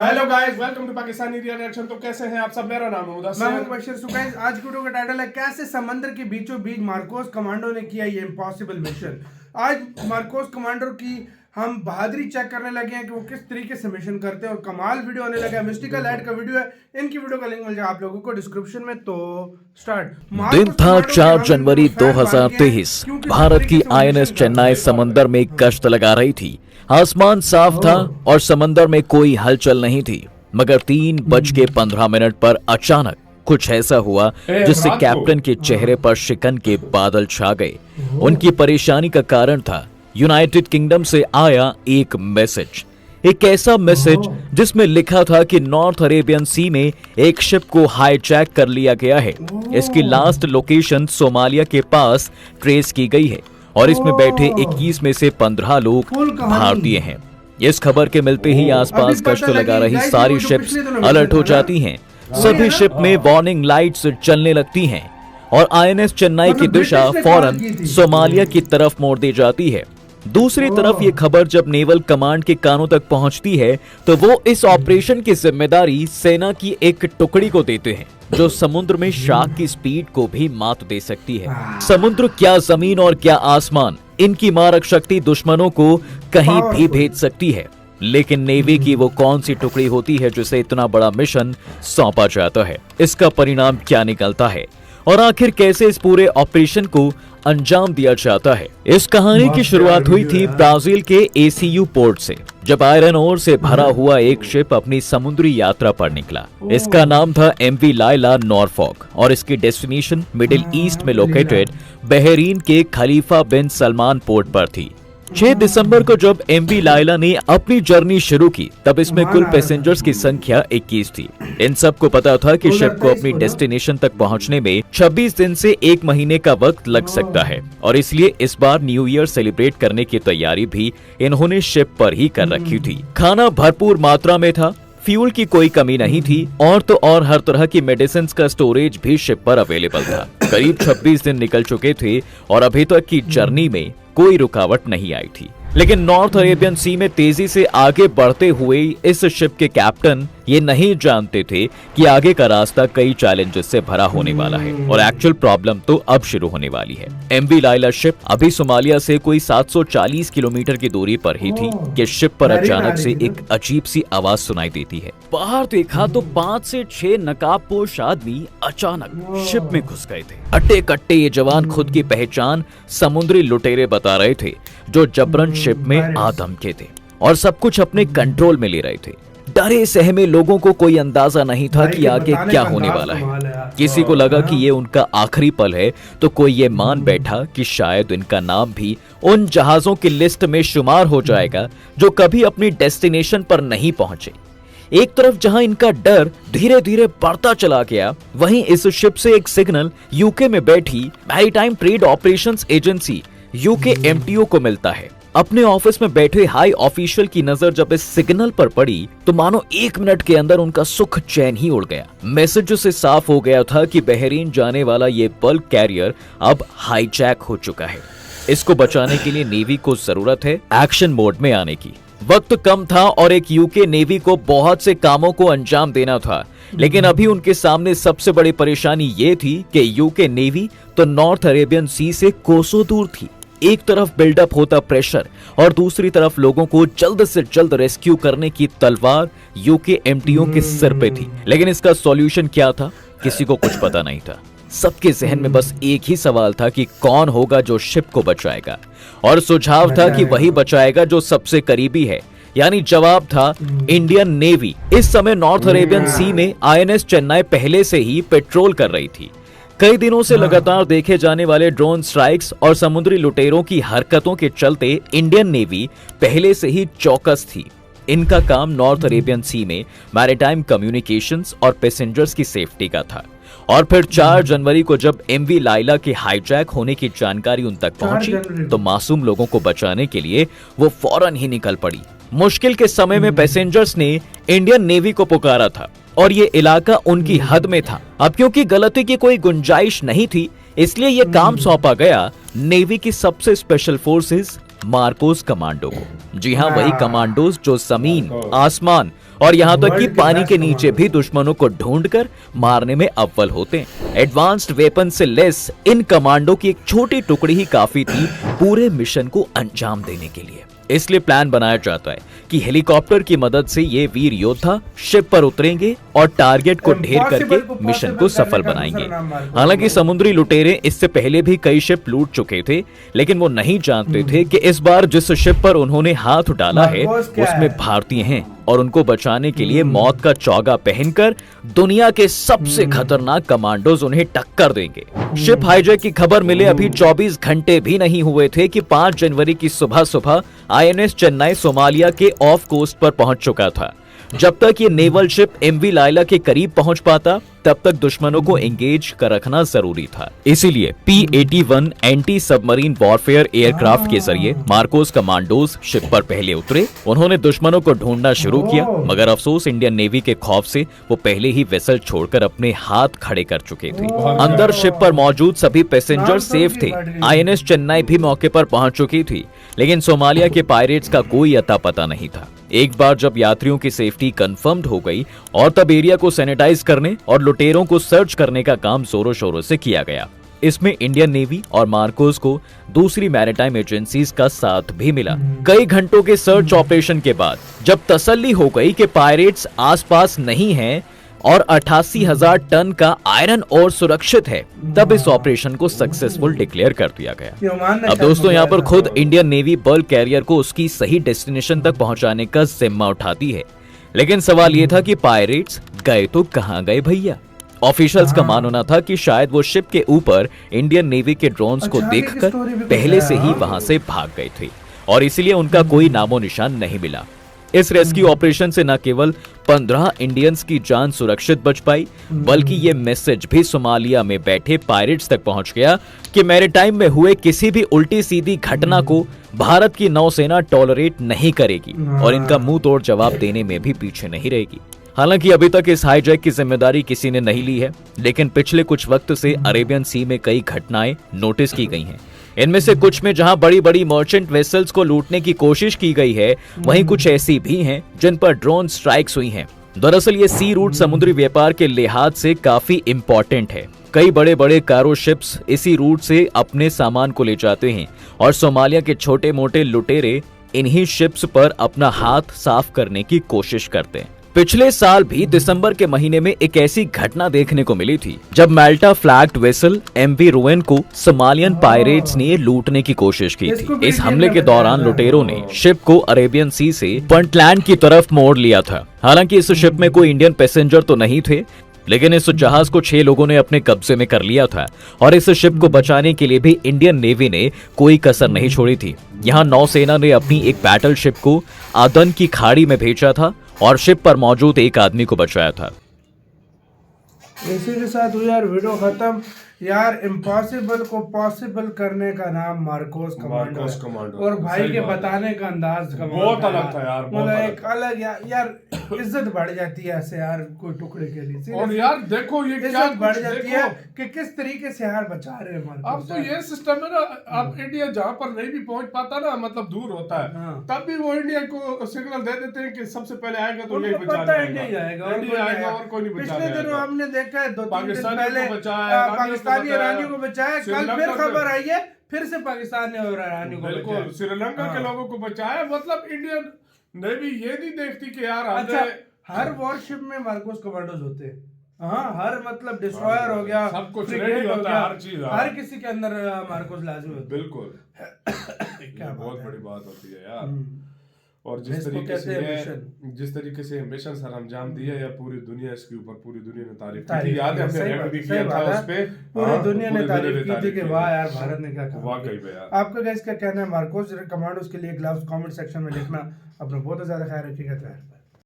Hello guys, welcome to Pakistani reaction. तो कैसे हैं आप सब? मेरा नाम है मुदस्सिर। मैं हूं बशीर। सो गाइस, आज की वीडियो का टाइटल है कैसे समंदर के बीचों बीच मार्कोस कमांडो ने किया ये इम्पॉसिबल मिशन। आज मार्कोस कमांडो की हम बहादुरी चेक करने लगे हैं कि वो किस तरीके से मिशन करते हैं और कमाल वीडियो होने लगा है। मिस्टिकल ऐड का वीडियो है, इनकी वीडियो का लिंक मिल जाए आप लोगों को डिस्क्रिप्शन में। तो स्टार्ट। दिन था 4 जनवरी 2023। भारत की आईएनएस चेन्नई समंदर में गश्त लगा रही थी। आसमान साफ था और समंदर में कोई हलचल नहीं थी, मगर 3:15 पर अचानक कुछ ऐसा हुआ जिससे कैप्टन के चेहरे पर शिकन के बादल छा गए। उनकी परेशानी का कारण था यूनाइटेड किंगडम से आया एक मैसेज। एक ऐसा मैसेज जिसमें लिखा था कि नॉर्थ अरेबियन सी में एक शिप को हाईजैक कर लिया गया है। इसकी लास्ट लोकेशन सोमालिया के पास ट्रेस की गई है और इसमें बैठे 21 में से 15 लोग भारतीय हैं। इस खबर के मिलते ही आसपास गश्त लगा रही सारी शिप्स अलर्ट हो जाती हैं। सभी शिप में वार्निंग लाइट्स चलने लगती हैं और आईएनएस चेन्नई की दिशा फौरन सोमालिया की तरफ मोड़ दी जाती है। दूसरी तरफ ये खबर जब नेवल कमांड के कानों तक पहुंचती है तो वो इस ऑपरेशन की जिम्मेदारी सेना की एक टुकड़ी को देते हैं जो समुद्र में शार्क की स्पीड को भी मात दे सकती है। समुद्र क्या जमीन और क्या आसमान, इनकी मारक शक्ति दुश्मनों को कहीं भी भेज सकती है। लेकिन नेवी की वो कौन सी टुकड़ी होती है जिसे इतना बड़ा मिशन सौंपा जाता है? इसका परिणाम क्या निकलता है और आखिर कैसे इस पूरे ऑपरेशन को अंजाम दिया जाता है? इस कहानी की शुरुआत हुई थी ब्राजील के एसीयू पोर्ट से, जब आयरन ओर से भरा हुआ एक शिप अपनी समुद्री यात्रा पर निकला। इसका नाम था एमवी लायला नॉरफॉक और इसकी डेस्टिनेशन मिडिल ईस्ट में लोकेटेड बहरीन के खलीफा बिन सलमान पोर्ट पर थी। 6 दिसंबर को जब एमवी लायला ने अपनी जर्नी शुरू की तब इसमें कुल पैसेंजर्स की संख्या 21 थी। इन सब को पता था कि शिप को अपनी डेस्टिनेशन तक पहुंचने में 26 दिन से 1 महीने का वक्त लग सकता है और इसलिए इस बार न्यू ईयर सेलिब्रेट करने की तैयारी भी इन्होंने शिप पर ही कर रखी थी। खाना भरपूर मात्रा में था, फ्यूल की कोई कमी नहीं थी और तो और हर तरह की मेडिसिन का स्टोरेज भी शिप पर अवेलेबल था। करीब 26 दिन निकल चुके थे और अभी तक की जर्नी में कोई रुकावट नहीं आई थी। लेकिन नॉर्थ अरेबियन सी में तेजी से आगे बढ़ते हुए इस शिप के कैप्टन ये नहीं जानते थे कि आगे का रास्ता कई चैलेंजेस से भरा होने वाला है और एक्चुअल प्रॉब्लम तो अब शुरू होने वाली है। एमवी लायला शिप अभी सोमालिया से कोई 740 किलोमीटर की दूरी पर ही थी कि शिप पर अचानक से एक अजीब सी आवाज सुनाई देती है। बाहर देखा तो 5 से 6 नकाबपोश आदमी अचानक शिप में घुस गए थे। अट्टे कट्टे ये जवान खुद की पहचान समुद्री लुटेरे बता रहे थे जो जबरन शिप में आदम के थे और सब कुछ अपने कंट्रोल में ले रहे थे। डरे सहमे लोगों को कोई अंदाजा नहीं था कि आगे क्या होने वाला है। किसी को लगा कि ये उनका आखिरी पल है तो कोई ये मान बैठा कि शायद इनका नाम भी उन जहाजों की लिस्ट में शुमार हो जाएगा जो कभी अपनी डेस्टिनेशन पर नहीं पहुंचे। एक तरफ जहां इनका डर धीरे धीरे बढ़ता चला गया, वहीं इस शिप से एक सिग्नल यूके में बैठी maritime trade operations agency UK MTO को मिलता है। अपने ऑफिस में बैठे हाई ऑफिशियल की नजर जब इस सिग्नल पर पड़ी तो मानो 1 मिनट के अंदर उनका सुख चैन ही उड़ गया। मैसेज से साफ हो गया था कि बहरीन जाने वाला ये बल्क कैरियर अब हाईजैक हो चुका है। इसको बचाने के लिए नेवी को जरूरत है एक्शन मोड में आने की। वक्त कम था और एक यूके नेवी को बहुत से कामों को अंजाम देना था, लेकिन अभी उनके सामने सबसे बड़ी परेशानी ये थी कि यूके नेवी तो नॉर्थ अरेबियन सी से कोसों दूर थी। एक तरफ बिल्डअप होता प्रेशर और दूसरी तरफ लोगों को जल्द से जल्द रेस्क्यू करने की तलवार यूके एमटीओ के सिर पे थी। लेकिन इसका सॉल्यूशन क्या था, किसी को कुछ पता नहीं था। सबके जहन में बस एक ही सवाल था कि कौन होगा जो शिप को बचाएगा, और सुझाव था कि वही बचाएगा जो सबसे करीबी है, यानी जवाब था इंडियन नेवी। इस समय नॉर्थ अरेबियन सी में आईएनएस चेन्नई पहले से ही पेट्रोल कर रही थी। कई दिनों से लगातार देखे जाने वाले ड्रोन स्ट्राइक्स और समुद्री लुटेरों की हरकतों के चलते इंडियन नेवी पहले से ही चौकस थी। इनका काम नॉर्थ अरेबियन सी में मैरीटाइम कम्युनिकेशंस और पैसेंजर्स की सेफ्टी का था। और फिर 4 जनवरी को जब एमवी लायला के हाईजैक होने की जानकारी उन तक पहुंची तो मासूम लोगों को बचाने के लिए वो फौरन ही निकल पड़ी। मुश्किल के समय में पैसेंजर्स ने इंडियन नेवी को पुकारा था और ये इलाका उनकी हद में था। अब क्योंकि गलती की कोई गुंजाइश नहीं थी, इसलिए ये काम सौंपा गया नेवी की सबसे स्पेशल फोर्सेस मार्कोस कमांडो को। जी हाँ, वही कमांडोज जो जमीन, आसमान और यहाँ तक कि पानी के नीचे भी दुश्मनों को ढूंढकर मारने में अव्वल होते हैं। एडवांस्ड वेपन से लेस इन कमांडो की एक छोटी टुकड़ी ही काफी थी पूरे मिशन को अंजाम देने के लिए। इसलिए प्लान बनाया जाता है कि हेलीकॉप्टर की मदद से ये वीर योद्धा शिप पर उतरेंगे और टारगेट को ढेर करके मिशन को सफल बनाएंगे। हालांकि समुद्री लुटेरे इससे पहले भी कई शिप लूट चुके थे, लेकिन वो नहीं जानते थे कि इस बार जिस शिप पर उन्होंने हाथ डाला है उसमें भारतीय हैं और उनको बचाने के लिए मौत का चौगा पहनकर दुनिया के सबसे खतरनाक कमांडोज उन्हें टक्कर देंगे। शिप हाईजैक की खबर मिले अभी 24 घंटे भी नहीं हुए थे कि 5 जनवरी की सुबह सुबह आईएनएस चेन्नई सोमालिया के ऑफ कोस्ट पर पहुंच चुका था। जब तक ये नेवल शिप एमवी लायला के करीब पहुंच पाता तब तक दुश्मनों को एंगेज कर रखना जरूरी था। इसीलिए P-81 anti submarine warfare aircraft के जरिए मार्कोस कमांडोज शिप पर पहले उतरे। उन्होंने दुश्मनों को ढूंढना शुरू किया, मगर अफसोस इंडियन नेवी के खौफ से वो पहले ही वेसल छोड़कर अपने हाथ खड़े कर चुके थे। अंदर शिप पर मौजूद सभी पैसेंजर सेफ थे। आईएनएस चेन्नई भी मौके पर पहुंच चुकी थी, लेकिन सोमालिया के पायरेट्स का कोई अता पता नहीं था। एक बार जब यात्रियों की सेफ्टी कंफर्म्ड हो गई और तब एरिया को सैनिटाइज करने और लुटेरों को सर्च करने का काम जोरों शोरों से किया गया। इसमें इंडियन नेवी और मार्कोस को दूसरी मैरिटाइम एजेंसीज का साथ भी मिला। कई घंटों के सर्च ऑपरेशन के बाद जब तसल्ली हो गई कि पायरेट्स आसपास नहीं हैं और 88,000 टन का आयरन ओर सुरक्षित है, तब इस ऑपरेशन को सक्सेसफुल डिक्लेयर कर दिया गया। अब दोस्तों यहाँ पर खुद इंडियन नेवी बल्क कैरियर को उसकी सही डेस्टिनेशन तक पहुंचाने का जिम्मा उठाती है, लेकिन सवाल ये था कि पायरेट्स गए तो कहां गए भैया। ऑफिशियल्स का मानना था कि शायद वो शिप के ऊपर इंडियन नेवी के ड्रोन्स को देखकर पहले से ही वहां से भाग गए थे और इसीलिए उनका कोई नामो निशान नहीं मिला। इस रेस्क्यू ऑपरेशन से न केवल 15 इंडियंस की जान सुरक्षित बच पाई, बल्कि ये मैसेज भी सोमालिया में बैठे पायरेट्स तक पहुंच गया कि मैरीटाइम में हुए किसी भी उल्टी सीधी घटना को भारत की नौसेना टॉलरेट नहीं करेगी और इनका मुंह तोड़ जवाब देने में भी पीछे नहीं रहेगी। हालांकि अभी तक इस हाईजैक की जिम्मेदारी किसी ने नहीं ली है, लेकिन पिछले कुछ वक्त से अरेबियन सी में कई घटनाएं नोटिस की गई हैं। इनमें से कुछ में जहां बड़ी बड़ी मर्चेंट वेसल्स को लूटने की कोशिश की गई है, वहीं कुछ ऐसी भी हैं जिन पर ड्रोन स्ट्राइक्स हुई हैं। दरअसल ये सी रूट समुद्री व्यापार के लिहाज से काफी इंपॉर्टेंट है। कई बड़े बड़े कारो शिप्स इसी रूट से अपने सामान को ले जाते हैं और सोमालिया के छोटे मोटे लुटेरे इन्हीं शिप्स पर अपना हाथ साफ करने की कोशिश करते हैं। पिछले साल भी दिसंबर के महीने में एक ऐसी घटना देखने को मिली थी जब माल्टा फ्लैग्ड वेसल एमवी रुएन को सोमालियन पायरेट्स ने लूटने की कोशिश की थी। इस हमले के दौरान लुटेरों ने शिप को अरेबियन सी से पुंटलैंड की तरफ मोड़ लिया था। हालांकि इस शिप में कोई इंडियन पैसेंजर तो नहीं थे, लेकिन इस जहाज को 6 लोगों ने अपने कब्जे में कर लिया था और इस शिप को बचाने के लिए भी इंडियन नेवी ने कोई कसर नहीं छोड़ी थी। यहाँ नौसेना ने अपनी एक बैटल शिप को आदन की खाड़ी में भेजा था और शिप पर मौजूद एक आदमी को बचाया था। इसी के साथ हुई यार वीडियो खत्म। यार इम्पॉसिबल को पॉसिबल करने का नाम मार्कोस कमांडो और भाई के बताने का अंदाज बहुत अलग था यार, मतलब एक अलग यार इज्जत बढ़ जाती है ऐसे यार कोई टुकड़े के लिए। और यार देखो ये क्या इज्जत बढ़ जाती है कि किस तरीके से यार बचा रहे हैं। अब तो ये सिस्टम है ना, अब इंडिया जहाँ पर नहीं भी पहुंच पाता ना, मतलब दूर होता है, तब भी वो इंडिया को सिग्नल दे देते हैं कि सबसे पहले आएगा तो यही बचाने आएगा और कोई नहीं बचाएगा। पिछले दिनों हमने देखा है 2-3 दिन पहले पाकिस्तानी ईरानियों को बचाया, कल फिर खबर आई है फिर से पाकिस्तान ने और ईरानियों को बिल्कुल श्रीलंका के लोगों को बचाया। मतलब इंडियन नेवी ये नहीं देखती कि यार अच्छा हर वॉरशिप में मार्कोस कमांडोज होते हैं। हाँ हर मतलब डिस्ट्रॉयर हो गया, सब कुछ रेडी होता है, हर चीज हर किसी के अंदर मार्कोस लाजिमी होता है। बिल्कुल क्या बहुत बड़ी बात होती है यार। और जिस तरीके से मिशन सर अंजाम दिया या पूरी दुनिया इसके ऊपर, पूरी दुनिया ने तारीफ की थी। याद है हमने रेड भी किया था उस पे, पूरी दुनिया ने तारीफ की थी कि वाह यार भारत ने क्या कहा। वाकई में यार आपका गाइस क्या कहना है मार्कोस कमांडोज के लिए? ग्लव्स कमेंट सेक्शन में लिखना। अपना बहुत ज्यादा ख्याल रखिएगा।